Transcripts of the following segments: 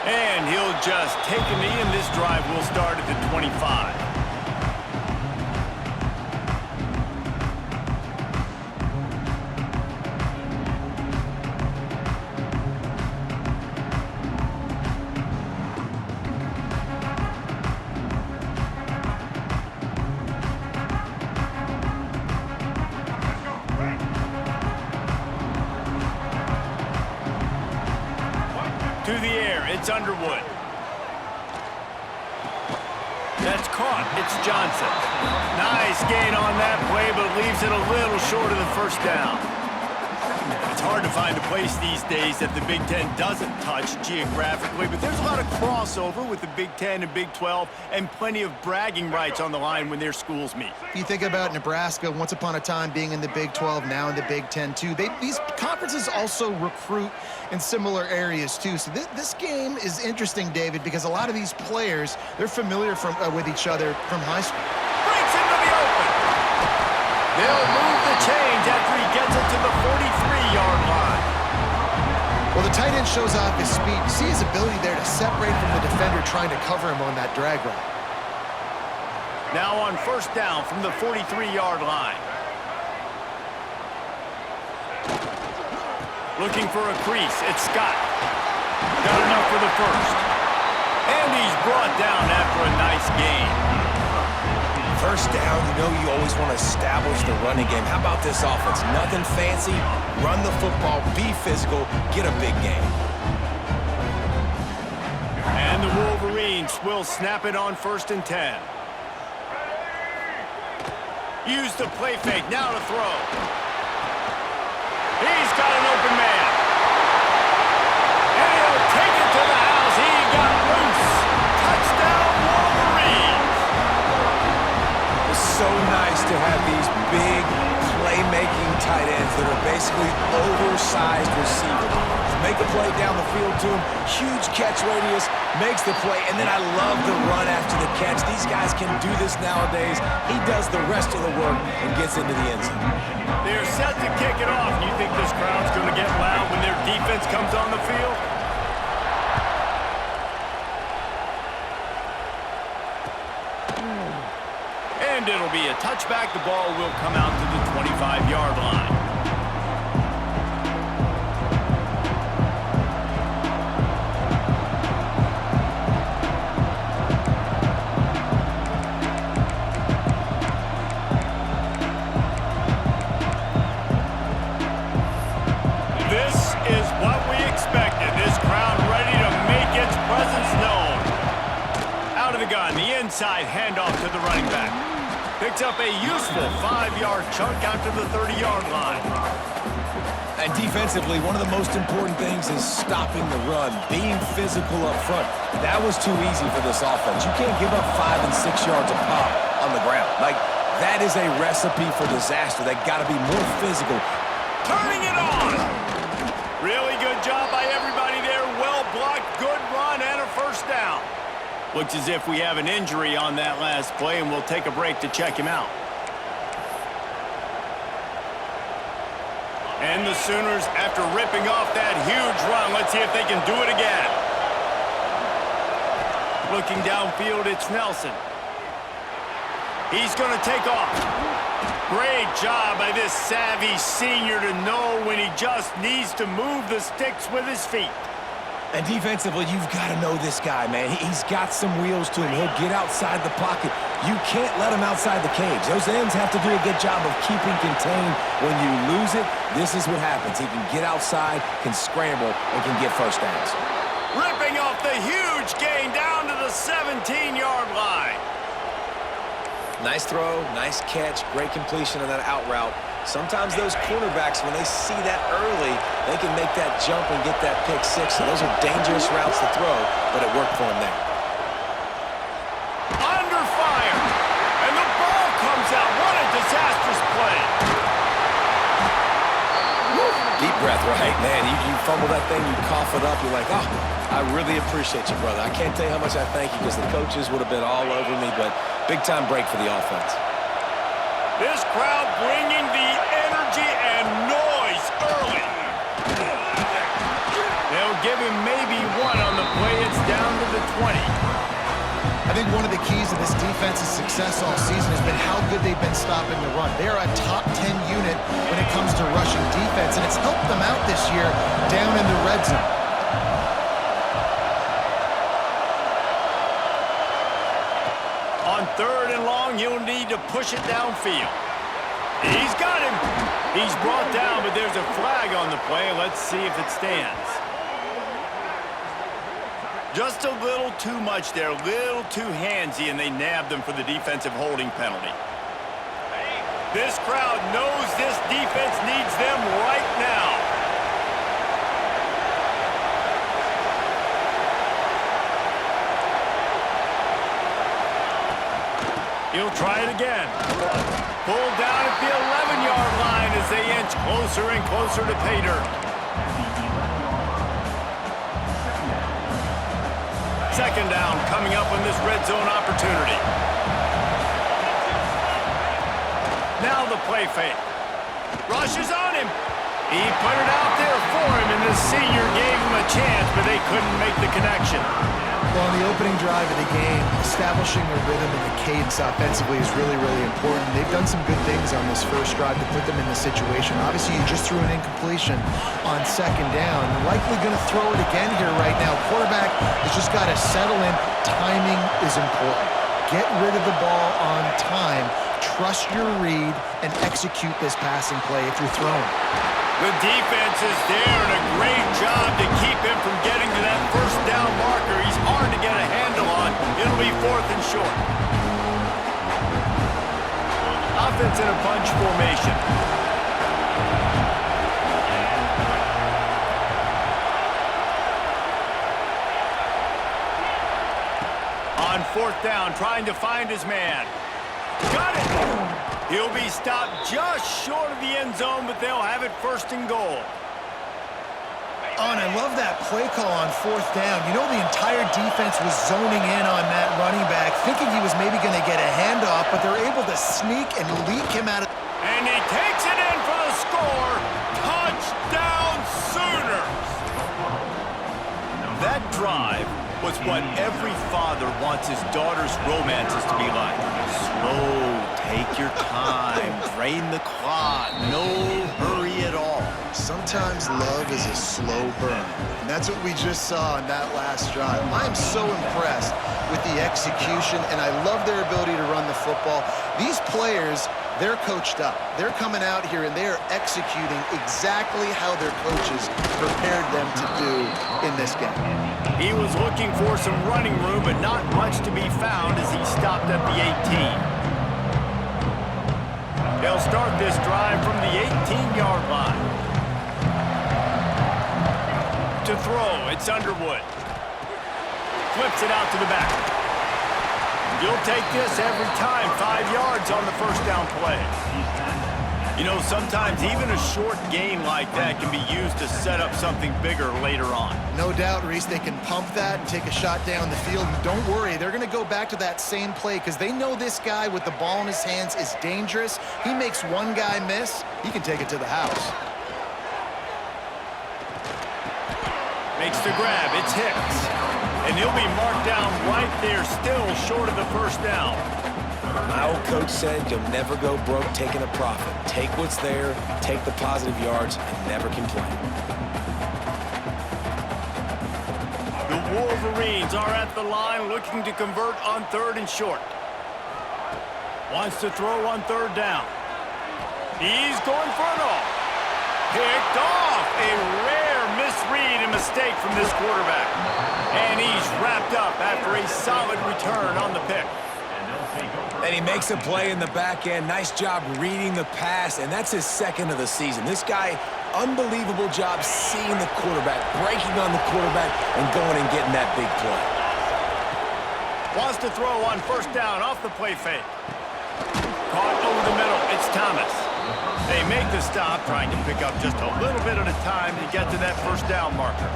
And he'll just take a knee, and this drive will start at the 25. To the air, it's Underwood. That's caught. It's Johnson. Nice gain on that play, but leaves it a little short of the first down. It's hard to find a place these days that the Big Ten doesn't touch geographically, but there's a lot of crossover with the Big Ten and Big 12 and plenty of bragging rights on the line when their schools meet. You think about Nebraska, once upon a time being in the Big 12, now in the Big 10 too. These conferences also recruit in similar areas too. So this game is interesting, David, because a lot of these players, they're familiar with each other from high school. Breaks into the open. They'll move the chains after he gets it to the 43-yard line. Well, the tight end shows off his speed. You see his ability there to separate from the defender trying to cover him on that drag route. Now on first down from the 43-yard line. Looking for a crease. It's Scott. Got enough for the first. And he's brought down after a nice gain. First down, you always want to establish the running game. How about this offense? Nothing fancy. Run the football, be physical, get a big gain. And the Wolverines will snap it on 1st and 10. Use the play fake, now to throw. He's got an open man. And he'll take it to the house. He got loose. Touchdown, Wolverines. It's so nice to have these big playmaking tight ends that are basically oversized receivers. To make a play down the field to him, huge catch radius, makes the play, and then I love the run after the catch. These guys can do this nowadays. He does the rest of the work and gets into the end zone. They're set to kick it off. You think this crowd's going to get loud when their defense comes on the field? And it'll be a touchback. The ball will come out to the 25-yard line. This is what we expected. This crowd ready to make its presence known. Out of the gun, the inside handoff to the running back. Picks up a useful 5-yard chunk out to the 30-yard line. And defensively, one of the most important things is stopping the run, being physical up front. That was too easy for this offense. You can't give up 5 and 6 yards a pop on the ground. Like, that is a recipe for disaster. They got to be more physical. Turning it on! Really good job by everybody there. Well blocked, good run, and a first down. Looks as if we have an injury on that last play, and we'll take a break to check him out. And the Sooners, after ripping off that huge run, let's see if they can do it again. Looking downfield, it's Nelson. He's going to take off. Great job by this savvy senior to know when he just needs to move the sticks with his feet. And defensively, you've got to know this guy, man. He's got some wheels to him. He'll get outside the pocket. You can't let him outside the cage. Those ends have to do a good job of keeping contained. When you lose it, this is what happens. He can get outside, can scramble, and can get first downs. Ripping off the huge gain down to the 17-yard line. Nice throw, nice catch, great completion on that out route. Sometimes those cornerbacks, when they see that early, they can make that jump and get that pick six. So those are dangerous routes to throw, but it worked for him there. Under fire, and the ball comes out. What a disastrous play. Deep breath, right? Man, you fumble that thing, you cough it up, you're like, oh, I really appreciate you, brother. I can't tell you how much I thank you because the coaches would have been all over me, but big-time break for the offense. This crowd bringing the energy and noise early. They'll give him maybe one on the play. It's 20. I think one of the keys to this defense's success all season has been how good they've been stopping the run. They're a top 10 unit when it comes to rushing defense, and it's helped them out this year down in the red zone. On 3rd and long, he'll need to push it downfield. He's got him. He's brought down, but there's a flag on the play. Let's see if it stands. Just a little too much there, a little too handsy, and they nabbed them for the defensive holding penalty. This crowd knows this defense needs them right now. He'll try it again. Pulled down at the 11-yard line as they inch closer and closer to pay dirt. Second down coming up on this red zone opportunity. Now the play fake. Rush is on him. He put it out there for him, and the senior gave him a chance, but they couldn't make the connection. Well, on the opening drive of the game, establishing a rhythm and the cadence offensively is really, really important. They've done some good things on this first drive to put them in the situation. Obviously, you just threw an incompletion on second down. Likely going to throw it again here right now. Quarterback has just got to settle in. Timing is important. Get rid of the ball on time. Trust your read and execute this passing play if you're throwing. The defense is there, and a great job to keep him from getting to that first down marker. He's hard to get a handle on. It'll be 4th and short. Offense in a bunch formation. On 4th down, trying to find his man. Got it! He'll be stopped just short of the end zone, but they'll have it 1st and goal. Oh, and I love that play call on 4th down. You know, the entire defense was zoning in on that running back, thinking he was maybe going to get a handoff, but they're able to sneak and leak him out of... And he takes it in for the score. Touchdown Sooners! That drive was what every father wants his daughter's romances to be like. Slow, take your time, drain the clock, no hurry at all. Sometimes love is a slow burn, and that's what we just saw in that last drive. I am so impressed with the execution, and I love their ability to run the football. These players, they're coached up. They're coming out here, and they're executing exactly how their coaches prepared them to do in this game. He was looking for some running room, but not much to be found as he stopped at the 18. They'll start this drive from the 18-yard line. To throw, it's Underwood. Flips it out to the back. You'll take this every time. 5 yards on the first down play. You know, sometimes even a short game like that can be used to set up something bigger later on. No doubt, Reese, they can pump that and take a shot down the field. And don't worry, they're going to go back to that same play because they know this guy with the ball in his hands is dangerous. He makes one guy miss, he can take it to the house. Makes the grab. It's Hicks. And he'll be marked down right there, still short of the first down. My old coach said you'll never go broke taking a profit. Take what's there, take the positive yards, and never complain. The Wolverines are at the line looking to convert on 3rd and short. Wants to throw on 3rd down. He's going for it all. Picked off. A rare misread and mistake from this quarterback. And he's wrapped up after a solid return on the pick. And he makes a play in the back end. Nice job reading the pass, and that's his 2nd of the season. This guy, unbelievable job seeing the quarterback, breaking on the quarterback, and going and getting that big play. Wants to throw on 1st down off the play fake. Caught over the middle. It's Thomas. They make the stop, trying to pick up just a little bit at a time to get to that 1st down marker.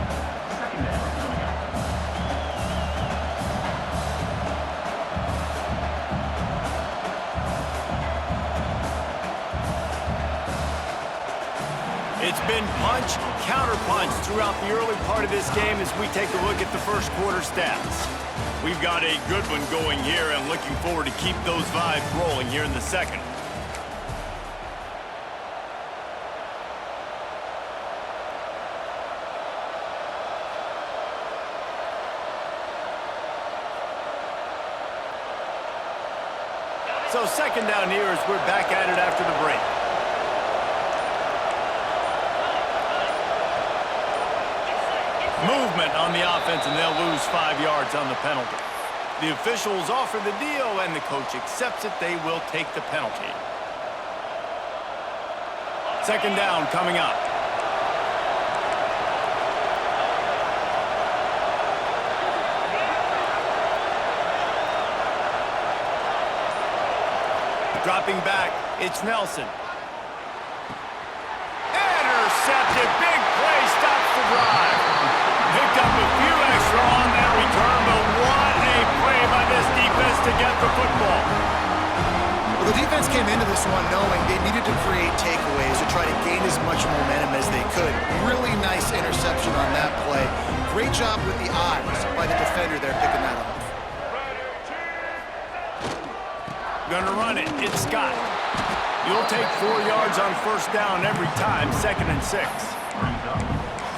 It's been punch, counter-punch throughout the early part of this game as we take a look at the first quarter stats. We've got a good one going here and looking forward to keep those vibes rolling here in the second. So second down here as we're back at it after the break. Movement on the offense, and they'll lose 5 yards on the penalty. The officials offer the deal, and the coach accepts it. They will take the penalty. Second down coming up. Dropping back, it's Nelson. Intercepted, big play, stops the drive. Picked up a few extra on that return, but what a play by this defense to get the football. Well, the defense came into this one knowing they needed to create takeaways to try to gain as much momentum as they could. Really nice interception on that play. Great job with the eyes by the defender there picking that off. Gonna run it. It's Scott. You'll take 4 yards on first down every time, 2nd and 6.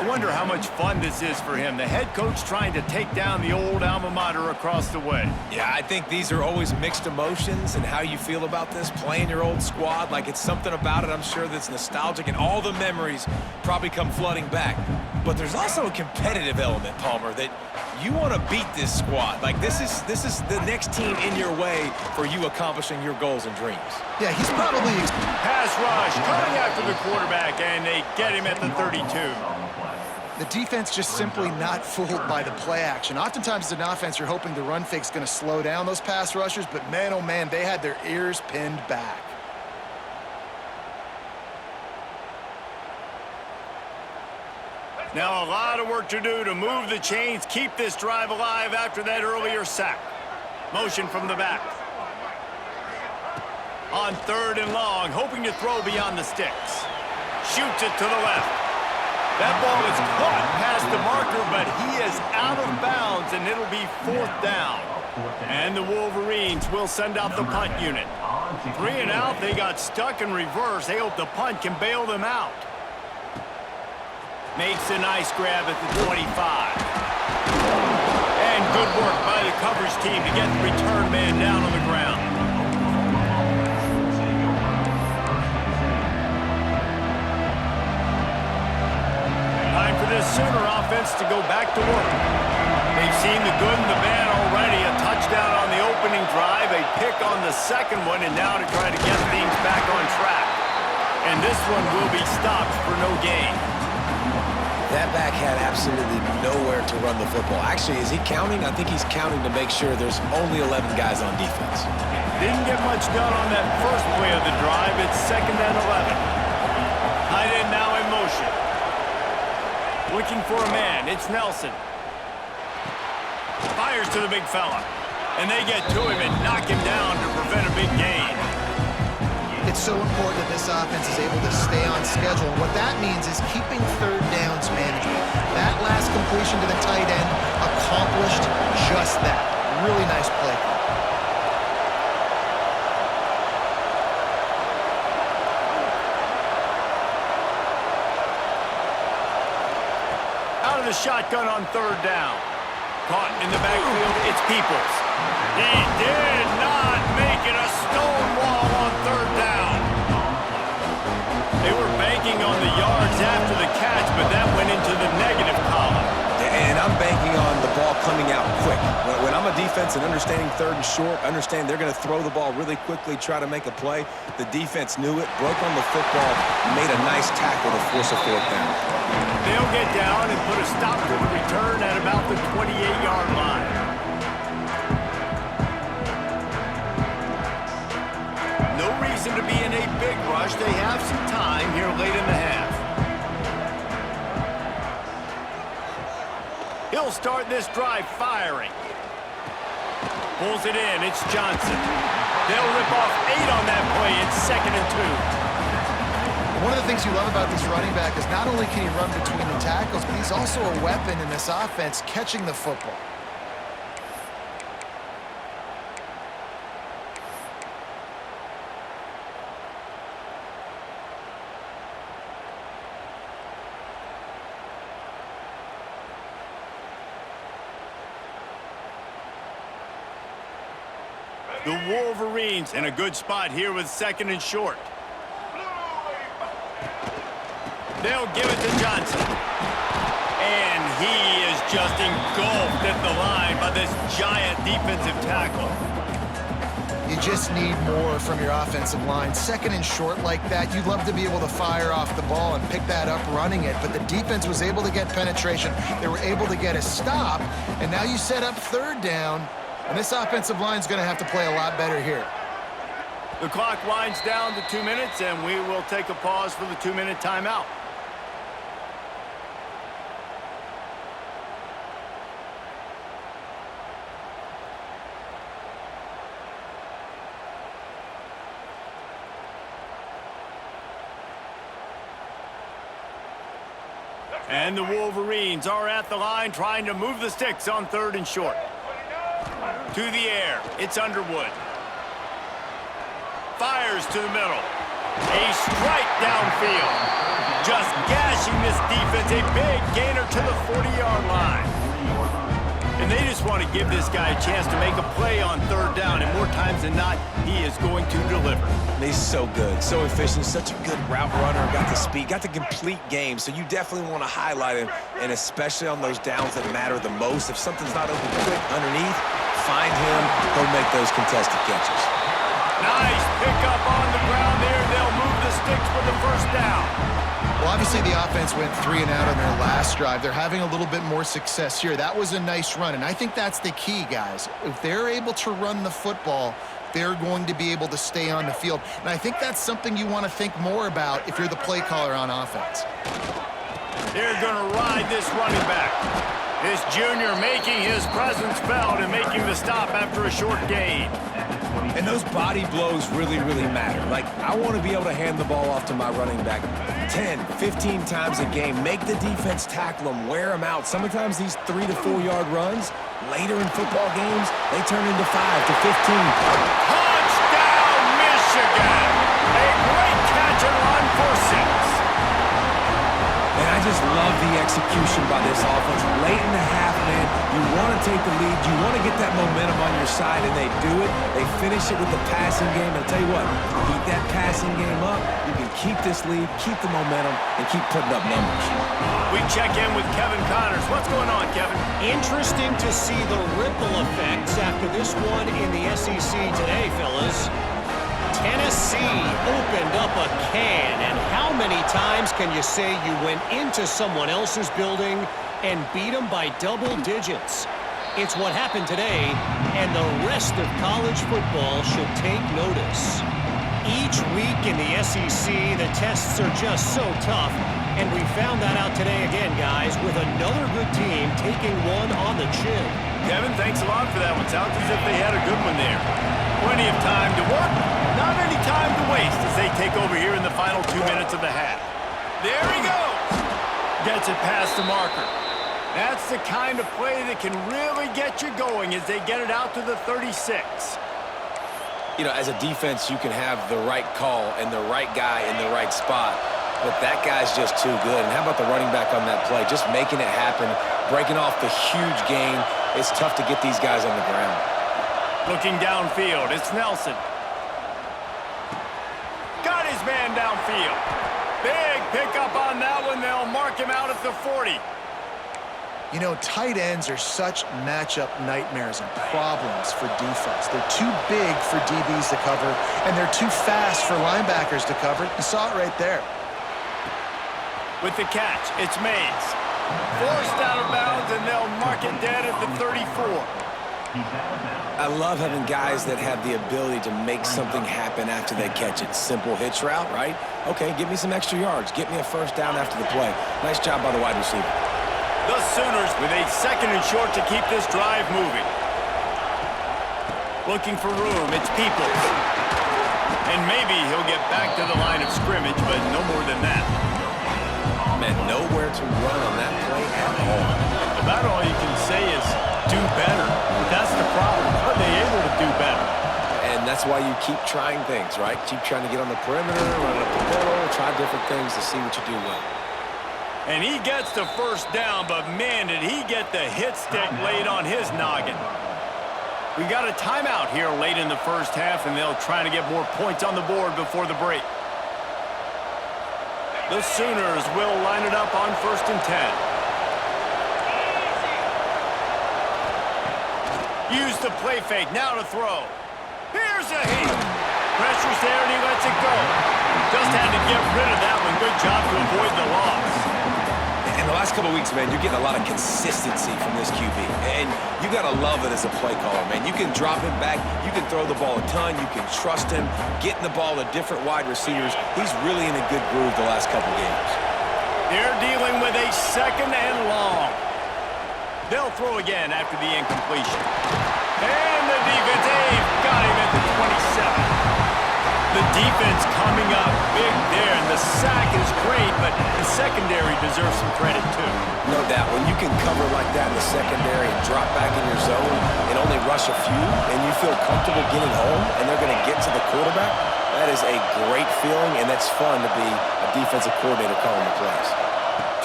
I wonder how much fun this is for him. The head coach trying to take down the old alma mater across the way. Yeah, I think these are always mixed emotions and how you feel about this, playing your old squad. Like, it's something about it, I'm sure, that's nostalgic, and all the memories probably come flooding back. But there's also a competitive element, Palmer, that you want to beat this squad. Like, this is the next team in your way for you accomplishing your goals and dreams. Yeah, he's probably... Pass rush, coming after the quarterback, and they get him at the 32. The defense just simply not fooled by the play action. Oftentimes as an offense, you're hoping the run fake's going to slow down those pass rushers, but man, oh man, they had their ears pinned back. Now a lot of work to do to move the chains, keep this drive alive after that earlier sack. Motion from the back. On 3rd and long, hoping to throw beyond the sticks. Shoots it to the left. That ball is caught past the marker, but he is out of bounds, and it'll be 4th down. And the Wolverines will send out the punt unit. 3 and out, they got stuck in reverse. They hope the punt can bail them out. Makes a nice grab at the 25. And good work by the coverage team to get the return man down on the ground. Time for this Sooner offense to go back to work. They've seen the good and the bad already. A touchdown on the opening drive, a pick on the second one, and now to try to get things back on track. And this one will be stopped for no gain. That back had absolutely nowhere to run the football. Actually, is he counting? I think he's counting to make sure there's only 11 guys on defense. Didn't get much done on that first play of the drive. It's 2nd and 11. Tight end now in motion. Looking for a man. It's Nelson. Fires to the big fella. And they get to him and knock him down to prevent a big gain. It's so important that this offense is able to stay on schedule. What that means is keeping 3rd downs manageable. That last completion to the tight end accomplished just that. Really nice play. Out of the shotgun on 3rd down. Caught in the backfield, it's Peoples. He did not make it a stone wall on 3rd down. They were banking on the yards after the catch, but that went into the negative column. And I'm banking on the ball coming out quick. When I'm a defense and understanding 3rd and short, understand they're going to throw the ball really quickly, try to make a play. The defense knew it, broke on the football, made a nice tackle to force a 4th down. They'll get down and put a stop to the return at about the 28-yard line. No reason to be in a big rush. They have some time here late in the half. He'll start this drive firing. Pulls it in. It's Johnson. They'll rip off 8 on that play. It's 2nd and 2. One of the things you love about this running back is not only can he run between the tackles, but he's also a weapon in this offense catching the football. The Wolverines in a good spot here with 2nd and short. They'll give it to Johnson. And he is just engulfed at the line by this giant defensive tackle. You just need more from your offensive line. 2nd and short like that, you'd love to be able to fire off the ball and pick that up running it, but the defense was able to get penetration. They were able to get a stop, and now you set up 3rd down, and this offensive line is going to have to play a lot better here. The clock winds down to 2 minutes, and we will take a pause for the 2-minute timeout. And the Wolverines are at the line trying to move the sticks on 3rd and short. To the air, it's Underwood. Fires to the middle. A strike downfield. Just gashing this defense. A big gainer to the 40-yard line. And they just want to give this guy a chance to make a play on 3rd down. And more times than not, he is going to deliver. He's so good, so efficient, such a good route runner, got the speed, got the complete game, so you definitely want to highlight him, and especially on those downs that matter the most. If something's not open quick underneath, find him, he'll make those contested catches. Nice pickup on the ground there. They'll move the sticks for the 1st down. Well, obviously the offense went 3 and out on their last drive. They're having a little bit more success here. That was a nice run, and I think that's the key, guys. If they're able to run the football, they're going to be able to stay on the field. And I think that's something you want to think more about if you're the play caller on offense. They're going to ride this running back. This junior making his presence felt and making the stop after a short gain. And those body blows really, really matter. Like, I want to be able to hand the ball off to my running back 10, 15 times a game. Make the defense tackle them, wear them out. Sometimes these 3 to 4 yard runs, later in football games, they turn into 5 to 15. Touchdown, Michigan! A great catch and run for 6. And I just love the execution by this offense. Late in the half, man, you want to take the lead. You want to get that momentum on your side, and they do it. They finish it with the passing game. And I'll tell you what, keep that passing game up. You can keep this lead, keep the momentum, and keep putting up numbers. We check in with Kevin Connors. What's going on, Kevin? Interesting to see the ripple effects after this one in the SEC today, fellas. Tennessee opened up a can, and how many times can you say you went into someone else's building and beat them by double digits? It's what happened today, and the rest of college football should take notice. Each week in the SEC, the tests are just so tough, and we found that out today again, guys, with another good team taking one on the chin. Kevin, thanks a lot for that one. Sounds as if they had a good one there. Plenty of time to work, not any time to waste as they take over here in the final 2 minutes of the half. There he goes. Gets it past the marker. That's the kind of play that can really get you going as they get it out to the 36. You know, as a defense, you can have the right call and the right guy in the right spot, but that guy's just too good. And how about the running back on that play? Just making it happen, breaking off the huge gain. It's tough to get these guys on the ground. Looking downfield, it's Nelson. Got his man downfield. Big pickup on that one. They'll mark him out at the 40. You know, tight ends are such matchup nightmares and problems for defense. They're too big for DBs to cover, and they're too fast for linebackers to cover. You saw it right there. With the catch, it's Mays. Forced out of bounds, and they'll mark it dead at the 34. I love having guys that have the ability to make something happen after they catch it. Simple hitch route, right? Okay, give me some extra yards. Get me a 1st down after the play. Nice job by the wide receiver. The Sooners with a 2nd and short to keep this drive moving. Looking for room, it's Peoples. And maybe he'll get back to the line of scrimmage, but no more than that. Man, nowhere to run on that play at all. About all you can say is do better. But that's the problem. Are they able to do better? And that's why you keep trying things, right? Keep trying to get on the perimeter, run up the middle, try different things to see what you do well. And he gets the first down, but man, did he get the hit stick laid on his noggin. We got a timeout here late in the first half, and they'll try to get more points on the board before the break. The Sooners will line it up on 1st and 10. Use the play fake, now to throw. Here's a heat. Pressure's there, and he lets it go. Just had to get rid of that one. Good job to avoid the loss. In the last couple of weeks, man, you're getting a lot of consistency from this QB. And you got to love it as a play caller, man. You can drop him back. You can throw the ball a ton. You can trust him, getting the ball to different wide receivers. He's really in a good groove the last couple games. They're dealing with a 2nd and long. They'll throw again after the incompletion. And the defense, they've got him at the 27. The defense coming up big there, and the sack is great, but the secondary deserves some credit too. No doubt. When you can cover like that in the secondary and drop back in your zone and only rush a few, and you feel comfortable getting home, and they're going to get to the quarterback, that is a great feeling, and that's fun to be a defensive coordinator calling the plays.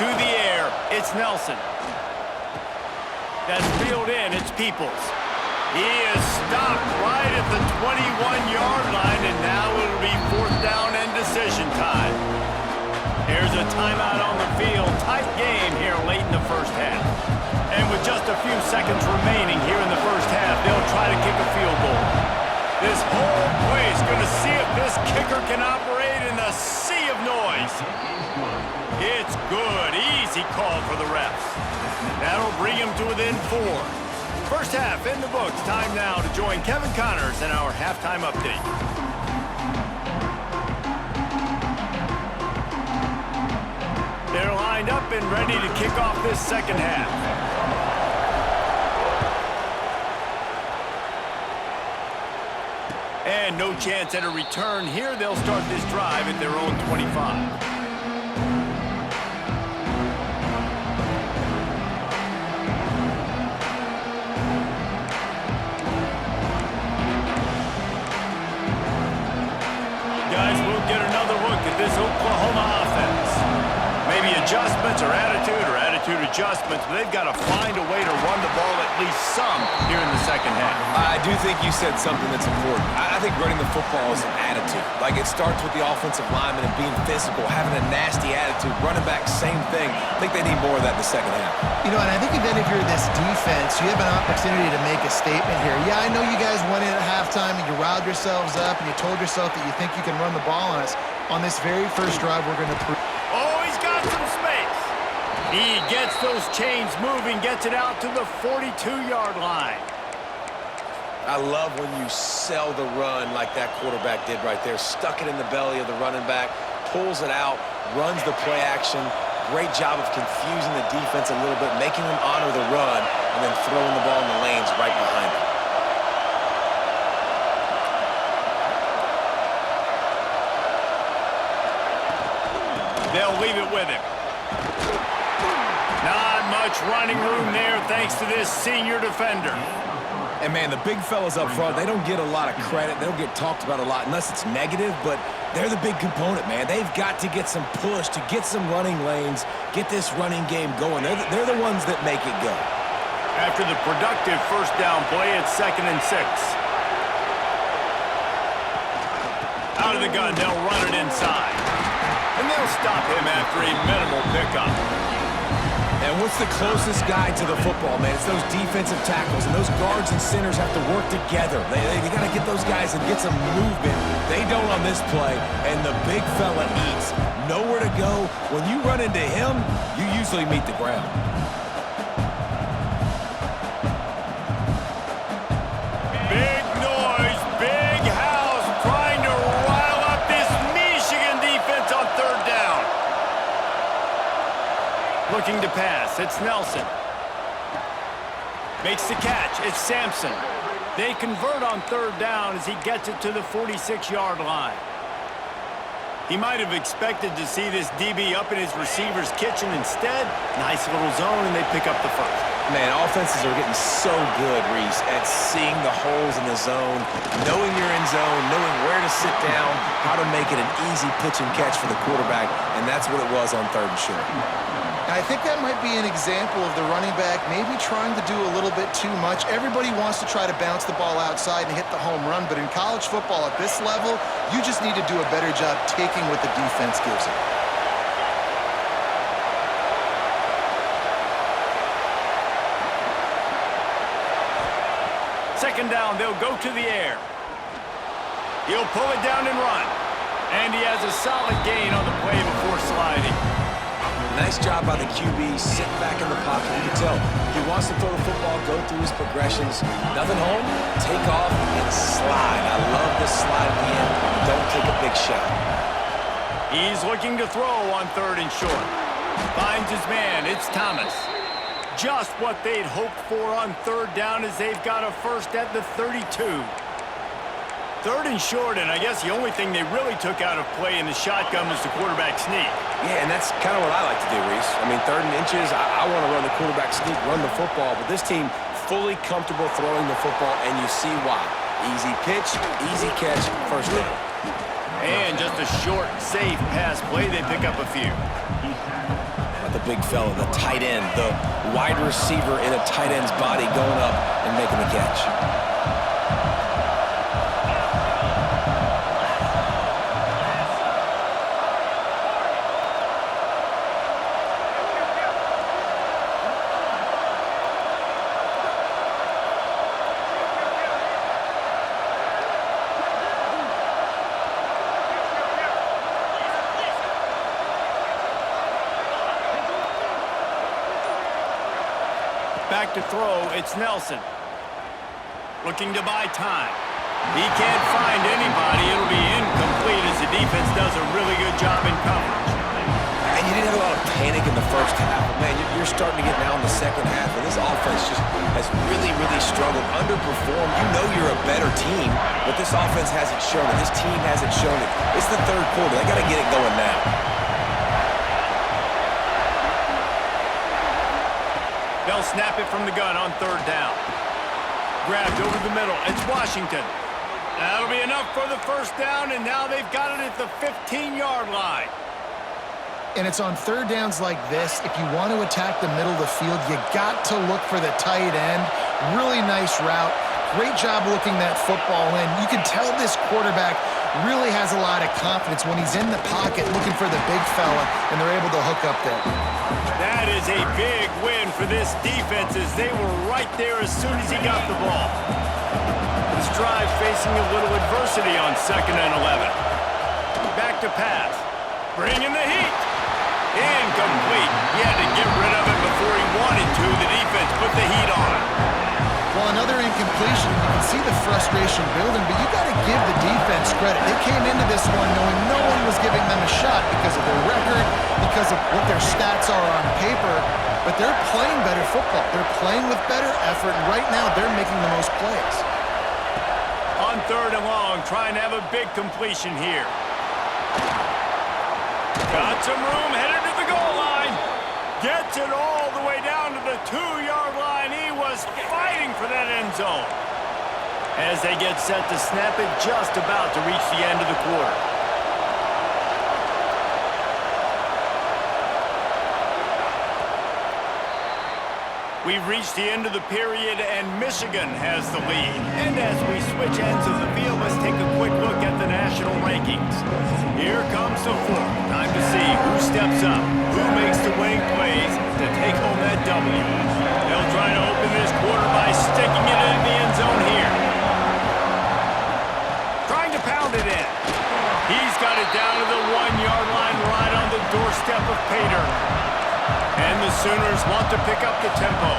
To the air, it's Nelson. That's reeled in, it's Peoples. He is stopped right at the 21-yard line, and now it'll be 4th down and decision time. There's a timeout on the field. Tight game here late in the first half. And with just a few seconds remaining here in the first half, they'll try to kick a field goal. This whole place going to see if this kicker can operate in the sea of noise. It's good. Easy call for the refs. That'll bring him to within 4. First half in the books. Time now to join Kevin Connors in our halftime update. They're lined up and ready to kick off this second half. And no chance at a return here. They'll start this drive at their own 25. Guys, we'll get another look at this Oklahoma offense. Maybe adjustments or attitude adjustments, but they've got to find a way to run the ball at least some here in the second half. I do think you said something that's important. I think running the football is an attitude. Like, it starts with the offensive lineman and being physical, having a nasty attitude. Running back, same thing. I think they need more of that in the second half. You know, and I think even if you're this defense, you have an opportunity to make a statement here. Yeah, I know you guys went in at halftime and you riled yourselves up and you told yourself that you think you can run the ball on us. On this very first drive, we're going to prove. Oh, he's got some space. He gets those chains moving, gets it out to the 42-yard line. I love when you sell the run like that quarterback did right there. Stuck it in the belly of the running back, pulls it out, runs the play action. Great job of confusing the defense a little bit, making them honor the run, and then throwing the ball in the lanes right behind them. They'll leave it with him. Not much running room there thanks to this senior defender. And, man, the big fellas up front, they don't get a lot of credit. They don't get talked about a lot unless it's negative, but they're the big component, man. They've got to get some push, to get some running lanes, get this running game going. They're the ones that make it go. After the productive first down play, it's 2nd and 6. Out of the gun, they'll run it inside. And they'll stop him after a minimal pickup. And what's the closest guy to the football, man? It's those defensive tackles, and those guards and centers have to work together. They got to get those guys and get some movement. They don't on this play, and the big fella eats. Nowhere to go. When you run into him, you usually meet the ground. Big noise, big house, trying to rile up this Michigan defense on 3rd down. Looking to pass, it's Nelson. Makes the catch, it's Sampson. They convert on third down as he gets it to the 46-yard line. He might have expected to see this DB up in his receiver's kitchen. Instead, nice little zone, and they pick up the first. Man, offenses are getting so good, Reese, at seeing the holes in the zone, knowing you're in zone, knowing where to sit down, how to make it an easy pitch and catch for the quarterback, and that's what it was on third and short. I think that might be an example of the running back maybe trying to do a little bit too much. Everybody wants to try to bounce the ball outside and hit the home run, but in college football at this level, you just need to do a better job taking what the defense gives you. Second down, they'll go to the air. He'll pull it down and run. And he has a solid gain on the play before sliding. Nice job by the QB, sitting back in the pocket. You can tell he wants to throw the football, go through his progressions. Nothing home, take off, and slide. I love the slide at the end. Don't take a big shot. He's looking to throw on third and short. Finds his man. It's Thomas. Just what they'd hoped for on third down as they've got a first at the 32. Third and short, and I guess the only thing they really took out of play in the shotgun was the quarterback sneak. Yeah, and that's kind of what I like to do, Reese. I mean, third and inches, I want to run the quarterback sneak, run the football, but this team fully comfortable throwing the football, and you see why. Easy pitch, easy catch, first down. And just a short, safe pass play, they pick up a few. The big fella, the tight end, the wide receiver in a tight end's body going up and making the catch. Back to throw, it's Nelson. Looking to buy time. He can't find anybody. It'll be incomplete as the defense does a really good job in coverage. And you didn't have a lot of panic in the first half. But man, you're starting to get now in the second half, and this offense just has really, really struggled, underperformed. You know you're a better team, but this offense hasn't shown it. This team hasn't shown it. It's the third quarter. They got to get it going now. They'll snap it from the gun on third down. Grabbed over the middle. It's Washington. That'll be enough for the first down, and now they've got it at the 15-yard line. And it's on third downs like this. If you want to attack the middle of the field, you got to look for the tight end. Really nice route. Great job looking that football in. You can tell this quarterback really has a lot of confidence when he's in the pocket looking for the big fella, and they're able to hook up there. That is a big win for this defense as they were right there as soon as he got the ball. This drive facing a little adversity on 2nd and 11. Back to pass. Bringing the heat. Incomplete. He had to get rid of it before he wanted to. The defense put the heat on. Well, another incompletion. You can see the frustration building, but you got to give the defense credit. They came into this one knowing no one was giving them a shot because of their record, because of what their stats are on paper, but they're playing better football. They're playing with better effort, and right now they're making the most plays. On third and long, trying to have a big completion here. Got some room, headed to the goal line. Gets it all the way down to the 2-yard line. He was fighting for that end zone. As they get set to snap it, just about to reach the end of the quarter. We've reached the end of the period, and Michigan has the lead. And as we switch ends of the field, let's take a quick look at the national rankings. Here comes the fourth. Time to see who steps up, who makes the winning plays to take home that W. They'll try to open this quarter by sticking it in the end zone here. Trying to pound it in. He's got it down to the 1-yard line right on the doorstep of Pater. And the Sooners want to pick up the tempo.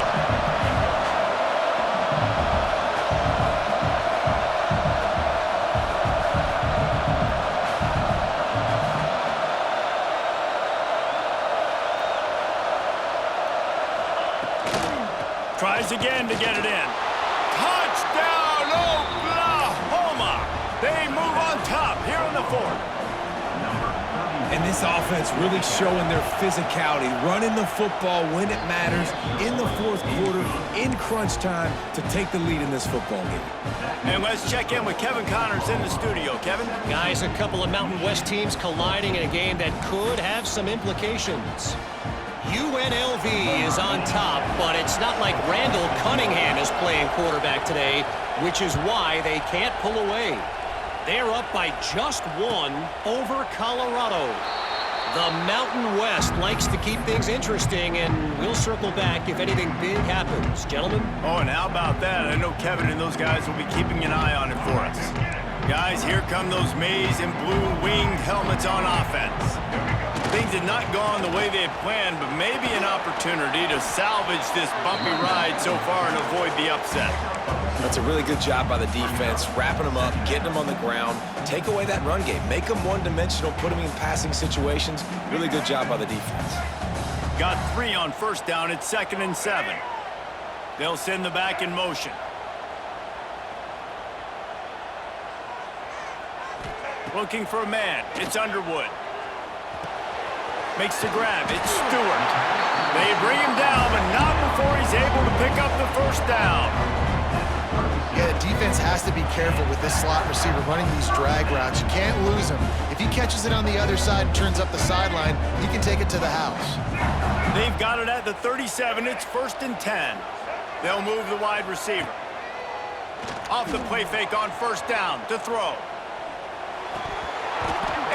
Tries again to get it in. Touchdown, Oklahoma! They move on top here in the fourth. And this offense really showing their physicality, running the football when it matters, in the fourth quarter, in crunch time, to take the lead in this football game. And let's check in with Kevin Connors in the studio. Kevin? Guys, a couple of Mountain West teams colliding in a game that could have some implications. UNLV is on top, but it's not like Randall Cunningham is playing quarterback today, which is why they can't pull away. They're up by just one over Colorado. The Mountain West likes to keep things interesting, and we'll circle back if anything big happens. Gentlemen? Oh, and how about that? I know Kevin and those guys will be keeping an eye on it for us. Guys, here come those maize and blue winged helmets on offense. Things had not gone the way they had planned, but maybe an opportunity to salvage this bumpy ride so far and avoid the upset. That's a really good job by the defense, wrapping them up, getting them on the ground, take away that run game, make them one-dimensional, put them in passing situations. Really good job by the defense. Got 3 on first down. It's 2nd and 7. They'll send the back in motion. Looking for a man. It's Underwood. Makes the grab. It's Stewart. They bring him down, but not before he's able to pick up the first down. Yeah, the defense has to be careful with this slot receiver running these drag routes. You can't lose him. If he catches it on the other side and turns up the sideline, he can take it to the house. They've got it at the 37. It's 1st and 10. They'll move the wide receiver. Off the play fake on first down to throw.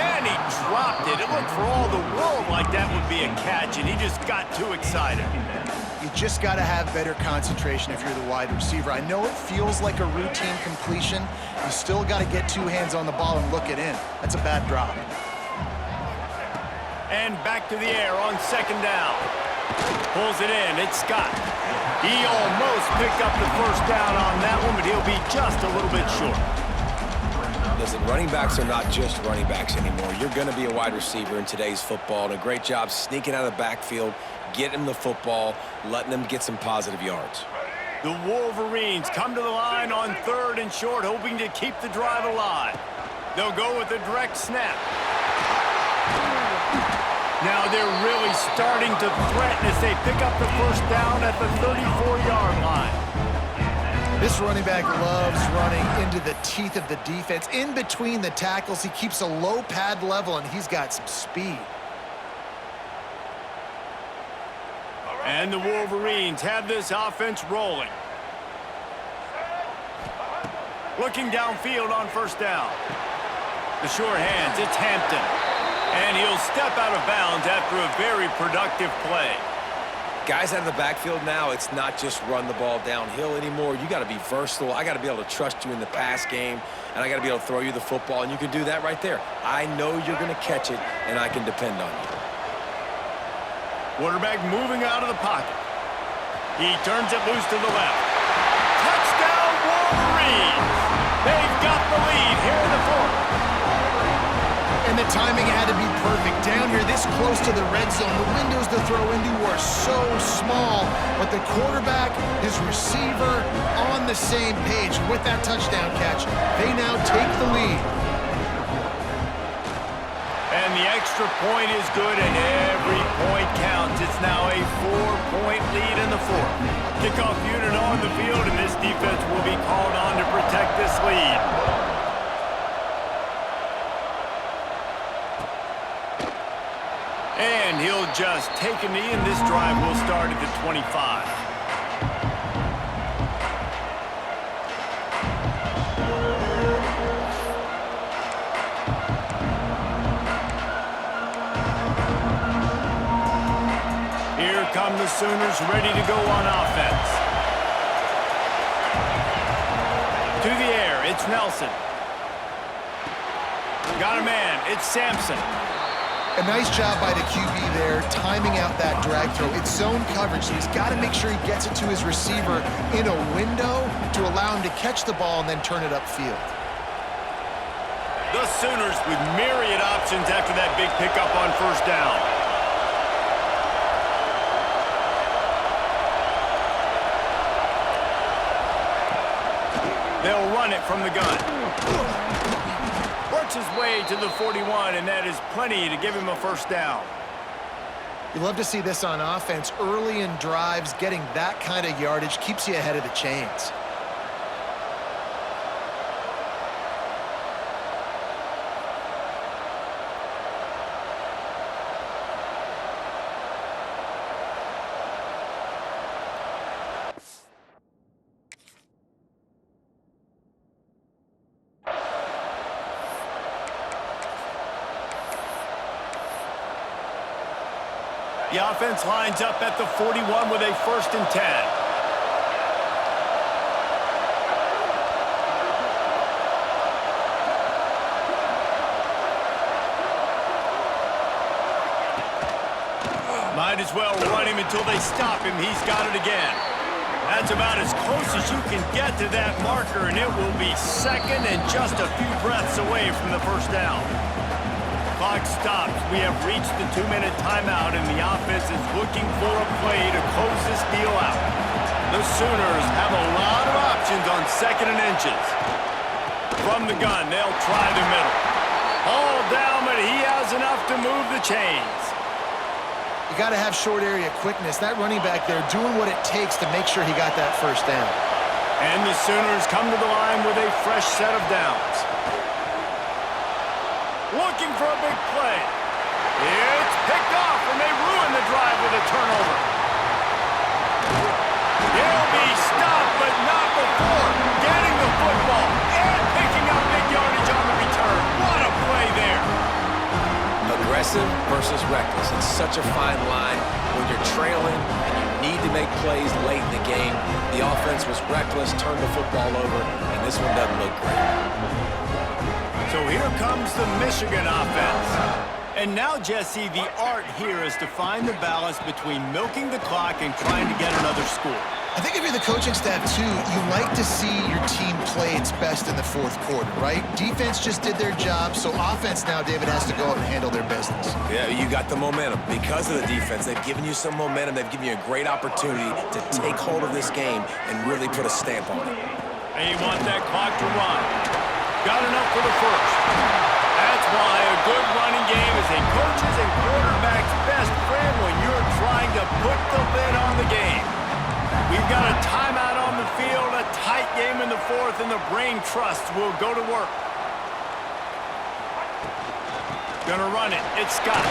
And he dropped it. It looked for all the world like that would be a catch, and he just got too excited. You just got to have better concentration if you're the wide receiver. I know it feels like a routine completion. You still got to get 2 hands on the ball and look it in. That's a bad drop. And back to the air on 2nd down. Pulls it in. It's Scott. He almost picked up the first down on that one, but he'll be just a little bit short. Listen, running backs are not just running backs anymore. You're going to be a wide receiver in today's football, and a great job sneaking out of the backfield, getting the football, letting them get some positive yards. The Wolverines come to the line on 3rd and short, hoping to keep the drive alive. They'll go with a direct snap. Now they're really starting to threaten as they pick up the first down at the 34-yard line. This running back loves running into the teeth of the defense. In between the tackles, he keeps a low pad level, and he's got some speed. And the Wolverines have this offense rolling. Looking downfield on first down. The short hands, it's Hampton. And he'll step out of bounds after a very productive play. Guys out of the backfield now, it's not just run the ball downhill anymore. You got to be versatile. I got to be able to trust you in the pass game, and I got to be able to throw you the football, and you can do that right there. I know you're going to catch it, and I can depend on you. Quarterback moving out of the pocket. He turns it loose to the left. Touchdown, Wolverines! They've got the lead here in the fourth. And the timing had to be perfect. Down here, this close to the red zone, the windows to throw into are so small, but the quarterback, his receiver, on the same page. With that touchdown catch, they now take the lead. And the extra point is good, and every point counts. It's now a 4-point lead in the fourth. Kickoff unit on the field, and this defense will be called on to protect this lead. And he'll just take a knee, and this drive will start at the 25. Here come the Sooners ready to go on offense. To the air, it's Nelson. Got a man, it's Sampson. A nice job by the QB there, timing out that drag throw. It's zone coverage, so he's got to make sure he gets it to his receiver in a window to allow him to catch the ball and then turn it upfield. The Sooners with myriad options after that big pickup on first down. They'll run it from the gun. Works his way to the 41, and that is plenty to give him a first down. You love to see this on offense. Early in drives, getting that kind of yardage keeps you ahead of the chains. The offense lines up at the 41 with a 1st and 10. Might as well run him until they stop him. He's got it again. That's about as close as you can get to that marker, and it will be 2nd and just a few breaths away from the first down. Clock stops. We have reached the 2-minute timeout, and the offense is looking for a play to close this deal out. The Sooners have a lot of options on 2nd and inches. From the gun, they'll try the middle. All down, but he has enough to move the chains. You got to have short area quickness. That running back there doing what it takes to make sure he got that first down. And the Sooners come to the line with a fresh set of downs. Looking for a big play. It's picked off, and they ruin the drive with a turnover. He'll be stopped, but not before getting the football and picking up big yardage on the return. What a play there. Aggressive versus reckless. It's such a fine line when you're trailing and you need to make plays late in the game. The offense was reckless, turned the football over, and this one doesn't look great. So here comes the Michigan offense. And now, Jesse, the art here is to find the balance between milking the clock and trying to get another score. I think if you're the coaching staff, too, you like to see your team play its best in the 4th quarter, right? Defense just did their job, so offense now, David, has to go out and handle their business. Yeah, you got the momentum. Because of the defense, they've given you some momentum. They've given you a great opportunity to take hold of this game and really put a stamp on it. And you want that clock to run. Got enough for the first. That's why a good running game is a coach's and quarterback's best friend when you're trying to put the lid on the game. We've got a timeout on the field, a tight game in the 4th, and the brain trust will go to work. Gonna run it. It's Scott.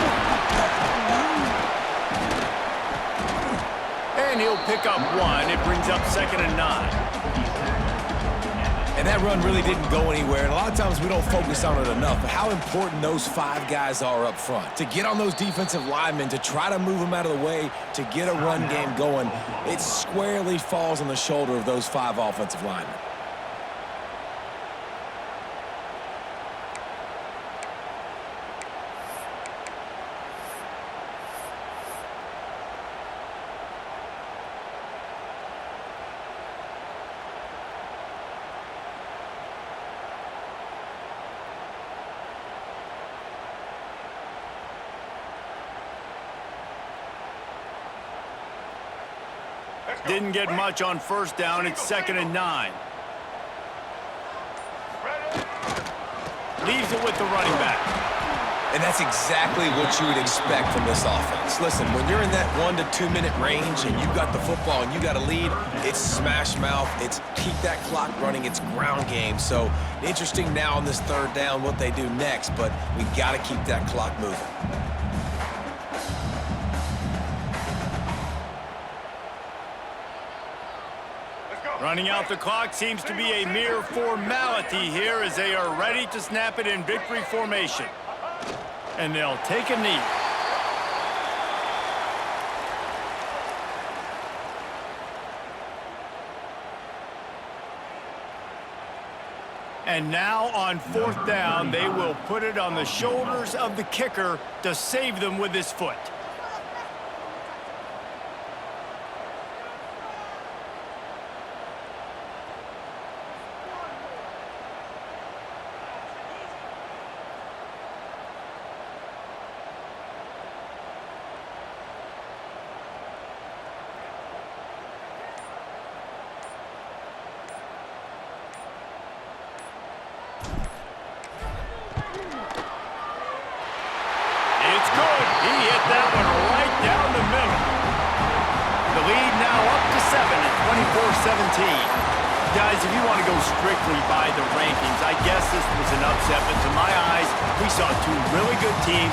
And he'll pick up 1. It brings up 2nd and 9. And that run really didn't go anywhere, and a lot of times we don't focus on it enough, but how important those 5 guys are up front. To get on those defensive linemen, to try to move them out of the way, to get a run game going, it squarely falls on the shoulder of those 5 offensive linemen. Didn't get much on first down. It's 2nd and 9. Leaves it with the running back. And that's exactly what you would expect from this offense. Listen, when you're in that 1 to 2 minute range and you got the football and you got a lead, it's smash mouth, it's keep that clock running, it's ground game. So interesting now on this 3rd down what they do next, but we got to keep that clock moving. Running out the clock seems to be a mere formality here as they are ready to snap it in victory formation. And they'll take a knee. And now on 4th down, they will put it on the shoulders of the kicker to save them with his foot. 17. Guys, if you want to go strictly by the rankings, I guess this was an upset, but to my eyes, we saw two really good teams